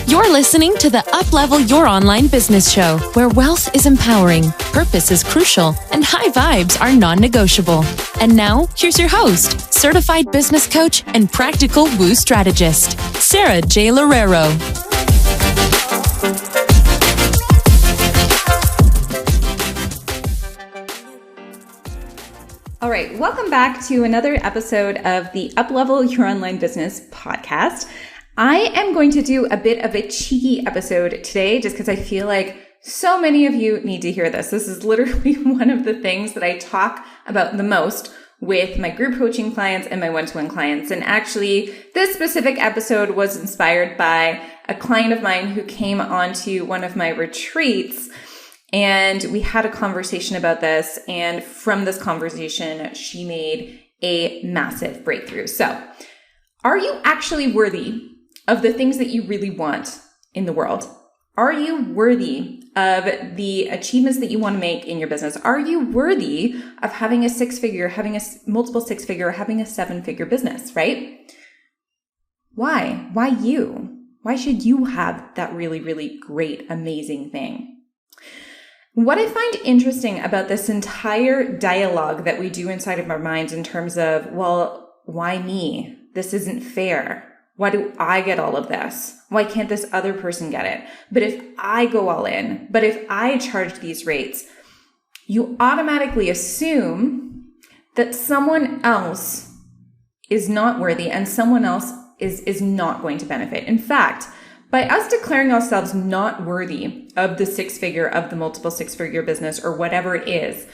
You're listening to the Uplevel Your Online Business Show, where wealth is empowering, purpose is crucial, and high vibes are non-negotiable. And now, here's your host, certified business coach and practical woo strategist, Sara J Loureiro. All right, welcome back to another episode of the Uplevel Your Online Business podcast. I am going to do a bit of a cheeky episode today just because I feel like so many of you need to hear this. This is literally one of the things that I talk about the most with my group coaching clients and my one-to-one clients. And actually, this specific episode was inspired by a client of mine who came onto one of my retreats, and we had a conversation about this. And from this conversation, she made a massive breakthrough. So, are you actually worthy of the things that you really want in the world? Are you worthy of the achievements that you want to make in your business? Are you worthy of having a six-figure, having a multiple six-figure, having a seven-figure business, right? Why? Why you? Why should you have that really, really great, amazing thing? What I find interesting about this entire dialogue that we do inside of our minds in terms of, well, why me? This isn't fair. Why do I get all of this? Why can't this other person get it? But if I go all in, but if I charge these rates, you automatically assume that someone else is not worthy and someone else is not going to benefit. In fact, by us declaring ourselves not worthy of the six-figure, of the multiple six-figure business or whatever it is,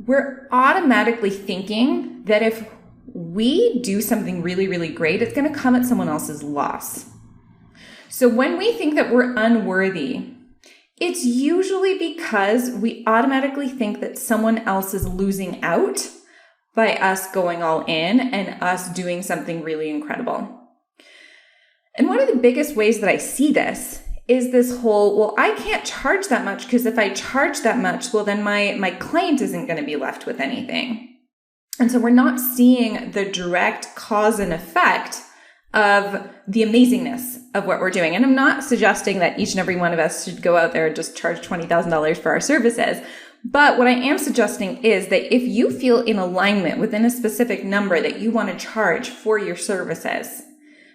we're automatically thinking that if we do something really, really great, it's going to come at someone else's loss. So when we think that we're unworthy, it's usually because we automatically think that someone else is losing out by us going all in and us doing something really incredible. And one of the biggest ways that I see this is this whole, well, I can't charge that much because if I charge that much, well, then my client isn't going to be left with anything. And so we're not seeing the direct cause and effect of the amazingness of what we're doing. And I'm not suggesting that each and every one of us should go out there and just charge $20,000 for our services. But what I am suggesting is that if you feel in alignment within a specific number that you want to charge for your services,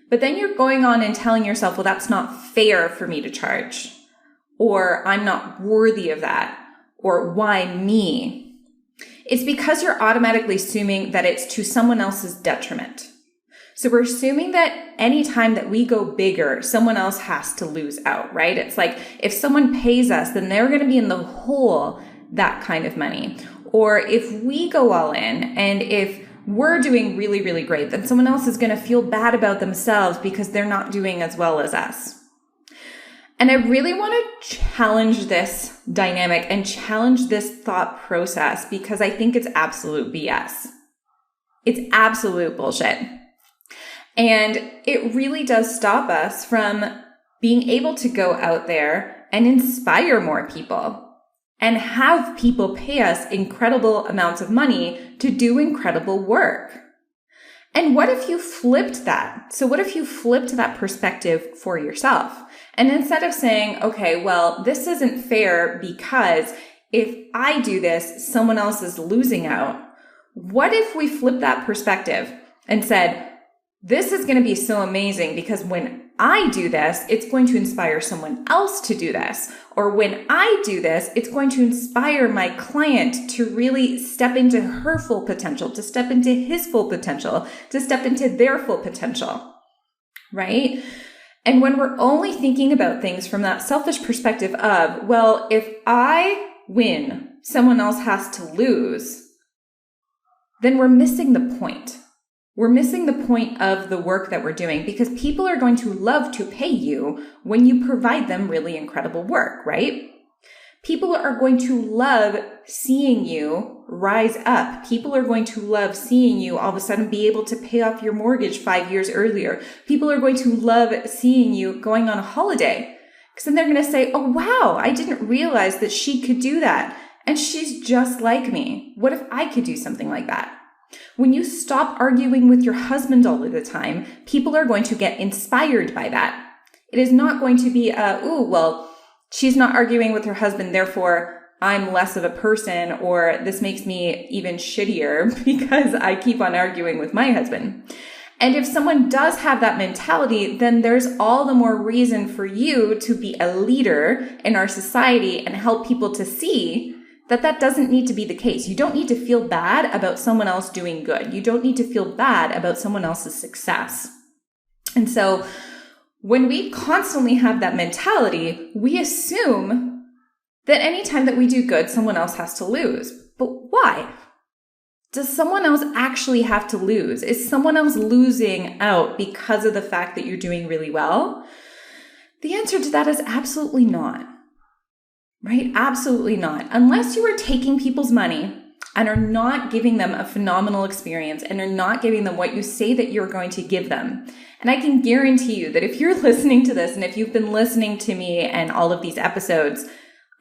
but then you're going on and telling yourself, well, that's not fair for me to charge, or I'm not worthy of that, or why me? It's because you're automatically assuming that it's to someone else's detriment. So we're assuming that anytime that we go bigger, someone else has to lose out, right? It's like if someone pays us, then they're going to be in the hole that kind of money. Or if we go all in and if we're doing really, really great, then someone else is going to feel bad about themselves because they're not doing as well as us. And I really want to challenge this dynamic and challenge this thought process because I think it's absolute BS. It's absolute bullshit. And it really does stop us from being able to go out there and inspire more people and have people pay us incredible amounts of money to do incredible work. And what if you flipped that? So what if you flipped that perspective for yourself? And instead of saying, okay, well, this isn't fair because if I do this, someone else is losing out. What if we flip that perspective and said, this is going to be so amazing because when I do this, it's going to inspire someone else to do this. Or when I do this, it's going to inspire my client to really step into her full potential, to step into his full potential, to step into their full potential, right? And when we're only thinking about things from that selfish perspective of, well, if I win, someone else has to lose, then we're missing the point. We're missing the point of the work that we're doing because people are going to love to pay you when you provide them really incredible work, right? People are going to love seeing you rise up. People are going to love seeing you all of a sudden be able to pay off your mortgage 5 years earlier. People are going to love seeing you going on a holiday because then they're going to say, oh, wow, I didn't realize that she could do that. And she's just like me. What if I could do something like that? When you stop arguing with your husband all of the time, people are going to get inspired by that. It is not going to be, she's not arguing with her husband, therefore I'm less of a person, or this makes me even shittier because I keep on arguing with my husband. And if someone does have that mentality, then there's all the more reason for you to be a leader in our society and help people to see that that doesn't need to be the case. You don't need to feel bad about someone else doing good. You don't need to feel bad about someone else's success. And so when we constantly have that mentality, we assume that anytime that we do good, someone else has to lose. But why? Does someone else actually have to lose? Is someone else losing out because of the fact that you're doing really well? The answer to that is absolutely not. Right? Absolutely not. Unless you are taking people's money and are not giving them a phenomenal experience and are not giving them what you say that you're going to give them. And I can guarantee you that if you're listening to this and if you've been listening to me and all of these episodes,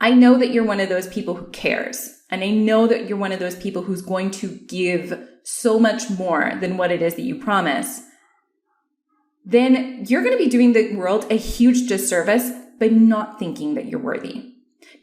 I know that you're one of those people who cares. And I know that you're one of those people who's going to give so much more than what it is that you promise. Then you're going to be doing the world a huge disservice by not thinking that you're worthy.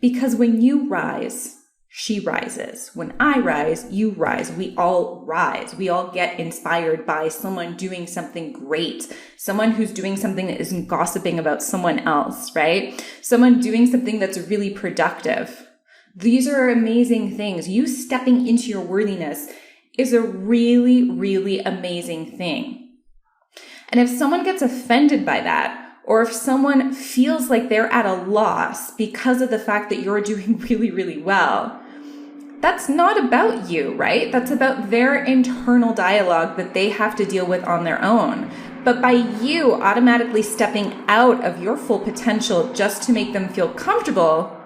Because when you rise, she rises. When I rise, you rise. We all rise. We all get inspired by someone doing something great. Someone who's doing something that isn't gossiping about someone else, right? Someone doing something that's really productive. These are amazing things. You stepping into your worthiness is a really, really amazing thing. And if someone gets offended by that, or if someone feels like they're at a loss because of the fact that you're doing really, really well, that's not about you, right? That's about their internal dialogue that they have to deal with on their own. But by you automatically stepping out of your full potential just to make them feel comfortable,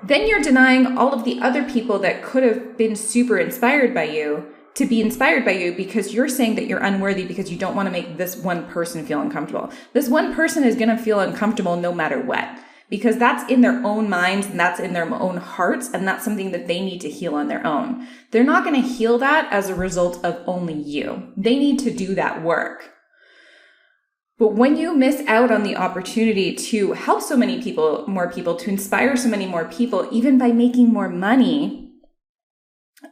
then you're denying all of the other people that could have been super inspired by you to be inspired by you, because you're saying that you're unworthy because you don't want to make this one person feel uncomfortable. This one person is going to feel uncomfortable no matter what, because that's in their own minds and that's in their own hearts, and that's something that they need to heal on their own. They're not going to heal that as a result of only you. They need to do that work. But when you miss out on the opportunity to help so many people, more people, to inspire so many more people, even by making more money,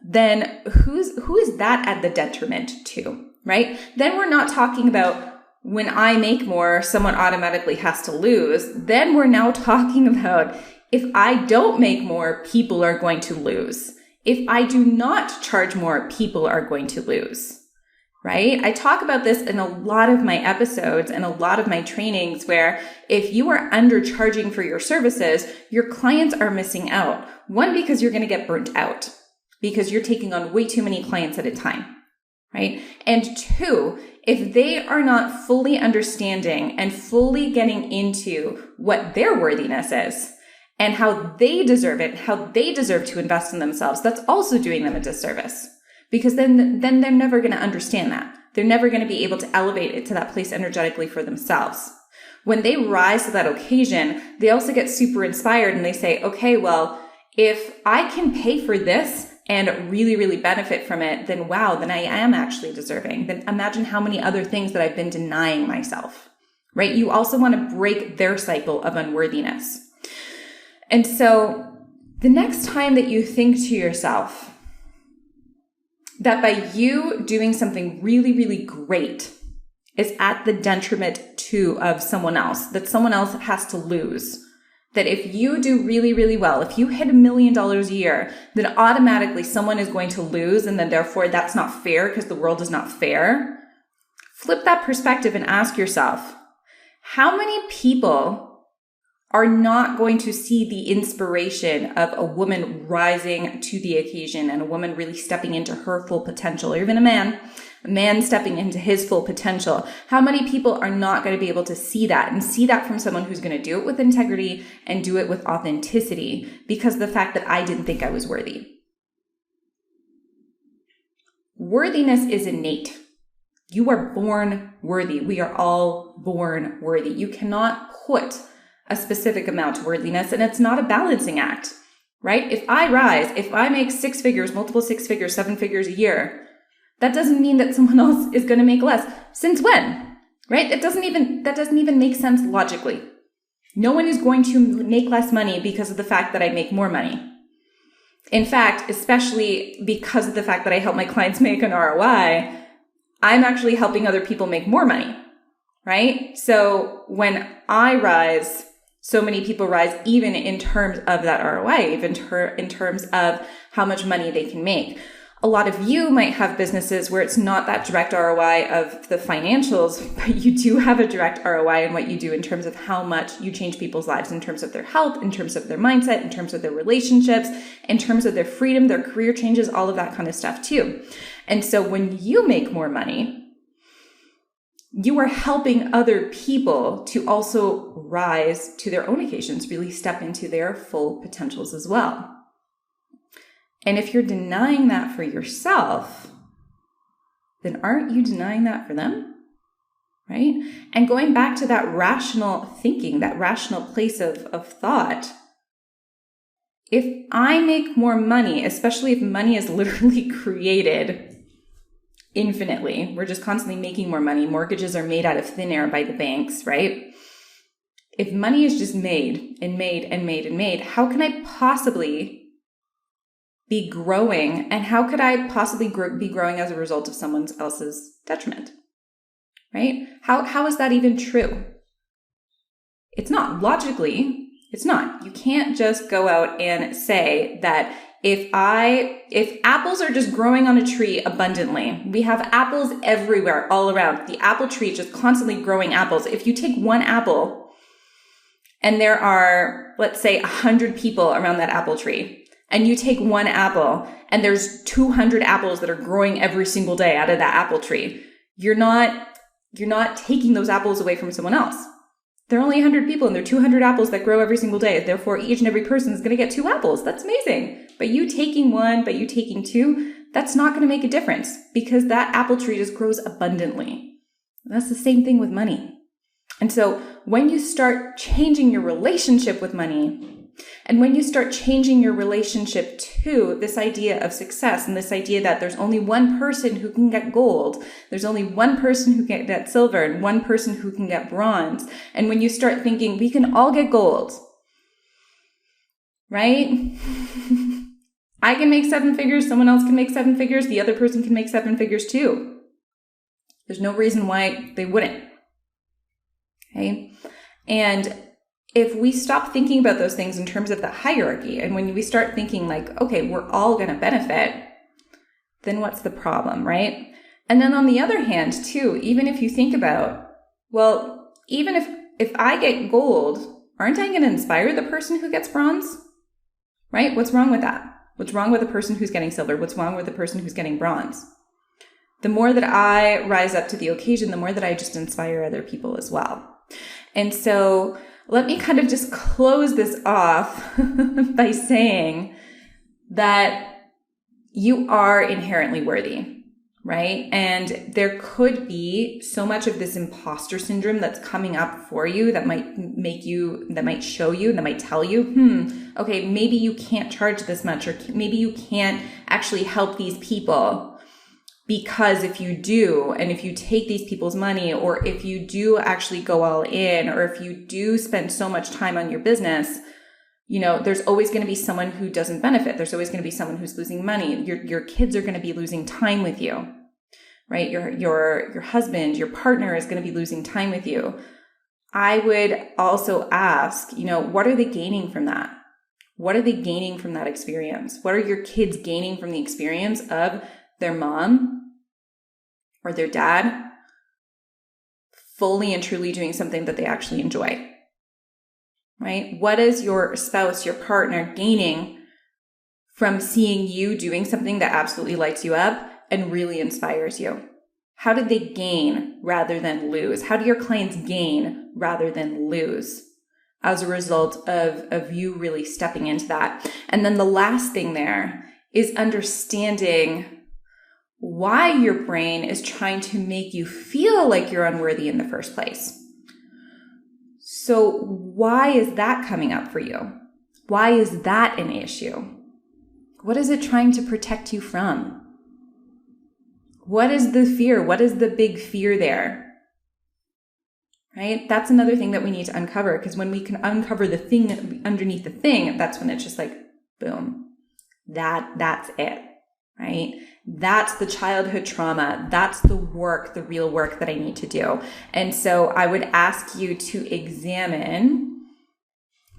then who is that at the detriment to, right? Then we're not talking about when I make more, someone automatically has to lose. Then we're now talking about if I don't make more, people are going to lose. If I do not charge more, people are going to lose, right? I talk about this in a lot of my episodes and a lot of my trainings, where if you are undercharging for your services, your clients are missing out. One, because you're going to get burnt out, because you're taking on way too many clients at a time, right? And two, if they are not fully understanding and fully getting into what their worthiness is and how they deserve it, how they deserve to invest in themselves, that's also doing them a disservice, because then they're never going to understand that. They're never going to be able to elevate it to that place energetically for themselves. When they rise to that occasion, they also get super inspired and they say, okay, well, if I can pay for this and really, really benefit from it, then wow, then I am actually deserving. Then imagine how many other things that I've been denying myself, right? You also want to break their cycle of unworthiness. And so the next time that you think to yourself that by you doing something really, really great is at the detriment of someone else, that someone else has to lose, that if you do really, really well, if you hit $1 million a year, then automatically someone is going to lose, and then therefore that's not fair because the world is not fair. Flip that perspective and ask yourself, how many people are not going to see the inspiration of a woman rising to the occasion and a woman really stepping into her full potential, or even a man stepping into his full potential? How many people are not going to be able to see that and see that from someone who's going to do it with integrity and do it with authenticity, because of the fact that I didn't think I was worthy? Worthiness is innate. You are born worthy. We are all born worthy. You cannot put a specific amount to worthiness, and it's not a balancing act, right? If I rise, if I make 6 figures, multiple 6 figures, 7 figures a year, that doesn't mean that someone else is going to make less. Since when? right? That doesn't even make sense logically. No one is going to make less money because of the fact that I make more money. In fact, especially because of the fact that I help my clients make an ROI, I'm actually helping other people make more money, right? So when I rise, so many people rise even in terms of that ROI, even in terms of how much money they can make. A lot of you might have businesses where it's not that direct ROI of the financials, but you do have a direct ROI in what you do in terms of how much you change people's lives, in terms of their health, in terms of their mindset, in terms of their relationships, in terms of their freedom, their career changes, all of that kind of stuff too. And so when you make more money, you are helping other people to also rise to their own occasions, really step into their full potentials as well. And if you're denying that for yourself, then aren't you denying that for them? Right? And going back to that rational thinking, that rational place of thought, if I make more money, especially if money is literally created infinitely, we're just constantly making more money. Mortgages are made out of thin air by the banks, right? If money is just made and made and made and made, how can I possibly be growing, and how could I possibly be growing as a result of someone else's detriment, right? How is that even true? It's not. Logically, it's not. You can't just go out and say that if apples are just growing on a tree abundantly, we have apples everywhere, all around. The apple tree is just constantly growing apples. If you take one apple and there are, let's say, 100 people around that apple tree, and you take one apple and there's 200 apples that are growing every single day out of that apple tree, you're not taking those apples away from someone else. There are only 100 people and there are 200 apples that grow every single day. Therefore, each and every person is going to get 2 apples. That's amazing. But you taking one, but you taking 2, that's not going to make a difference because that apple tree just grows abundantly. That's the same thing with money. And so when you start changing your relationship with money, and when you start changing your relationship to this idea of success and this idea that there's only one person who can get gold, there's only one person who can get silver and one person who can get bronze. And when you start thinking we can all get gold, right? I can make 7 figures. Someone else can make 7 figures. The other person can make 7 figures too. There's no reason why they wouldn't. Okay. And if we stop thinking about those things in terms of the hierarchy, and when we start thinking like, okay, we're all going to benefit, then what's the problem, right? And then on the other hand, too, even if you think about, well, even if I get gold, aren't I going to inspire the person who gets bronze? Right? What's wrong with that? What's wrong with the person who's getting silver? What's wrong with the person who's getting bronze? The more that I rise up to the occasion, the more that I just inspire other people as well. And so let me kind of just close this off by saying that you are inherently worthy, right? And there could be so much of this imposter syndrome that's coming up for you that might show you, that might tell you, okay, maybe you can't charge this much, or maybe you can't actually help these people. Because if you do, and if you take these people's money, or if you do actually go all in, or if you do spend so much time on your business, there's always going to be someone who doesn't benefit. There's always going to be someone who's losing money. Your kids are going to be losing time with you, right? Your husband, your partner is going to be losing time with you. I would also ask, what are they gaining from that? What are they gaining from that experience? What are your kids gaining from the experience of their mom or their dad fully and truly doing something that they actually enjoy, right? What is your spouse, your partner gaining from seeing you doing something that absolutely lights you up and really inspires you? How did they gain rather than lose? How do your clients gain rather than lose as a result of you really stepping into that? And then the last thing there is understanding why your brain is trying to make you feel like you're unworthy in the first place. So why is that coming up for you? Why is that an issue? What is it trying to protect you from? What is the fear? What is the big fear there? right? That's another thing that we need to uncover, because when we can uncover the thing underneath the thing, that's when it's just like, boom, that's it, right? That's the childhood trauma. That's the work, the real work that I need to do. And so I would ask you to examine,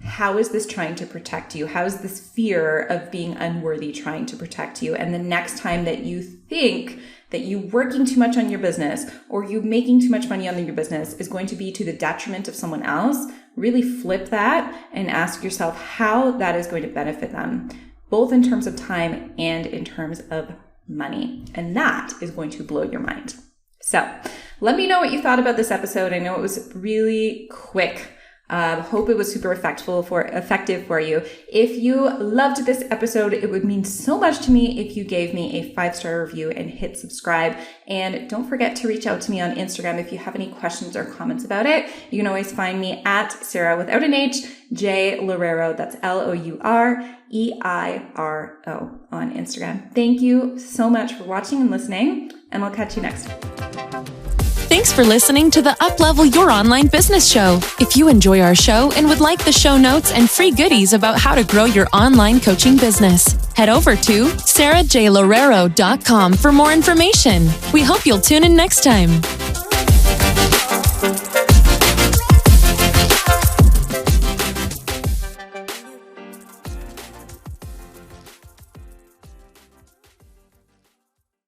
how is this trying to protect you? How is this fear of being unworthy trying to protect you? And the next time that you think that you working too much on your business or you making too much money on your business is going to be to the detriment of someone else, really flip that and ask yourself how that is going to benefit them, both in terms of time and in terms of money. And that is going to blow your mind. So let me know what you thought about this episode. I know it was really quick. Hope it was super effective for you. If you loved this episode, it would mean so much to me if you gave me a 5-star review and hit subscribe. And don't forget to reach out to me on Instagram if you have any questions or comments about it. You can always find me at Sara without an H, J Loureiro. That's Loureiro on Instagram. Thank you so much for watching and listening, and I'll catch you next time. Thanks for listening to the Uplevel Your Online Business Show. If you enjoy our show and would like the show notes and free goodies about how to grow your online coaching business, head over to sarajloureiro.com for more information. We hope you'll tune in next time.